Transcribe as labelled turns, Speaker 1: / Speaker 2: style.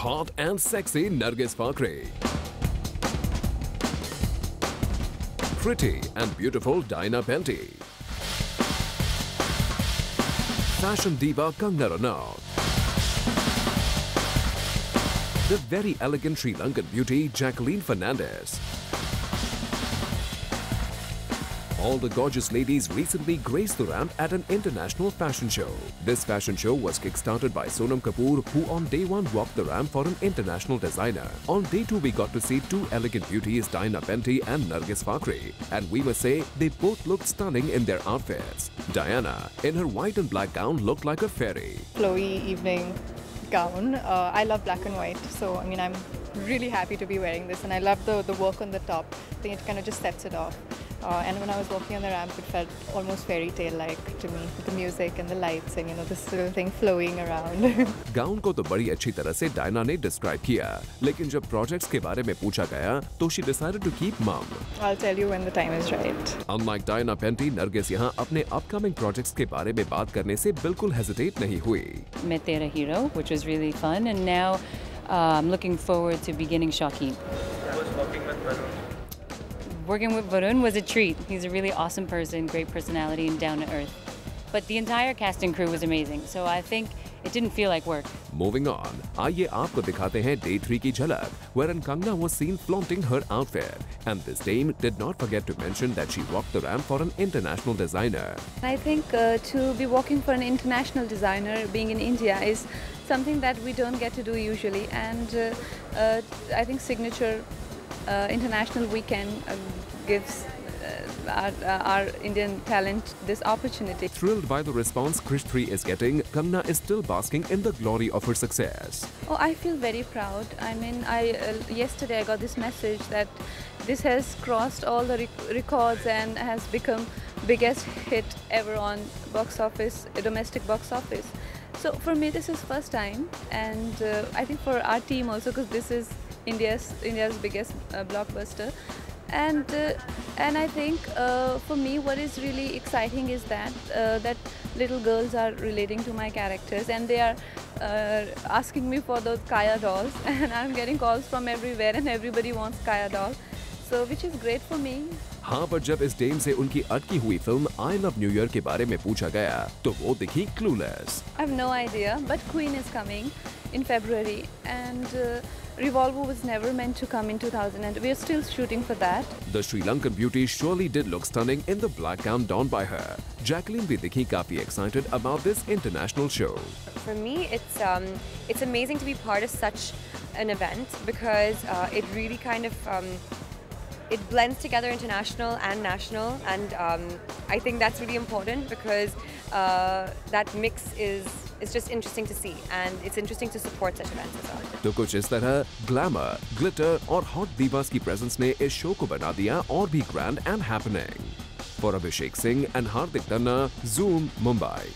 Speaker 1: hot and sexy Nargis Fakhri, pretty and beautiful Diana Penty, fashion diva Kangna Ranaut, the very elegant Sri Lankan beauty Jacqueline Fernandez. All the gorgeous ladies recently graced the ramp at an international fashion show. This fashion show was kick-started by Sonam Kapoor, who on day one walked the ramp for an international designer. On day two, we got to see two elegant beauties, Diana Penty and Nargis Fakhri. And we must say, they both looked stunning in their outfits. Diana, in her white and black gown, looked like a fairy.
Speaker 2: Flowy evening gown. I love black and white, so I mean I'm really happy to be wearing this, and I love the work on the top. I think it kind of just sets it off. And when I was walking on the ramp, it felt almost fairy tale-like to me, with the music and the lights and this little thing flowing around.
Speaker 1: Gown को तो बड़ी अच्छी तरह से Diana ने describe किया, लेकिन जब प्रोजेक्ट्स के बारे में पूछा गया, तो she decided to keep mum.
Speaker 2: I'll tell you when the time is right.
Speaker 1: Unlike Diana Penty, Nargis यहाँ अपने upcoming projects के बारे में बात करने से बिल्कुल hesitate नहीं हुई.
Speaker 3: Met Tera Hero, which was really fun, and now I'm looking forward to beginning Shauqeen. Working with Varun was a treat. He's a really awesome person, great personality, and down to earth. But the entire cast and crew was amazing, so I think it didn't feel like work.
Speaker 1: Moving on, आइए आपको दिखाते हैं Day 3 की झलक, wherein Kangna was seen flaunting her outfit, and this dame did not forget to mention that she walked the ramp for an international designer.
Speaker 4: I think to be walking for an international designer, being in India, is something that we don't get to do usually, and I think Signature International Weekend gives our Indian talent this opportunity.
Speaker 1: Thrilled by the response Krish 3 is getting, Kangna is still basking in the glory of her success.
Speaker 4: Oh, I feel very proud. I mean, yesterday I got this message that this has crossed all the records and has become biggest hit ever on box office, domestic box office. So for me, this is first time, and I think for our team also, because this is India's biggest blockbuster. And I think for me what is really exciting is that that little girls are relating to my characters, and they are asking me for those Kaya dolls, and I'm getting calls from everywhere and everybody wants Kaya doll, so which is great for me.
Speaker 1: हाँ, पर जब इस dam से उनकी अटकी हुई film I love new year के बारे में पूछा गया, तो वो दिखी clueless.
Speaker 4: I have no idea, but Queen is coming in February, and Revolver was never meant to come in 2000, and we are still shooting for that.
Speaker 1: The Sri Lankan beauty surely did look stunning in the black gown donned by her. Jacqueline भी दिखी काफी excited about this international show.
Speaker 5: For me, it's amazing to be part of such an event, because it really kind of it blends together international and national, and I think that's really important, because that mix is just interesting to see, and it's interesting to support such events as well.
Speaker 1: तो कुछ इस तरह glamour, glitter और hot divas की presence ने इस show को बना दिया और भी grand and happening. For Abhishek Singh and Hardik Tanna, Zoom, Mumbai.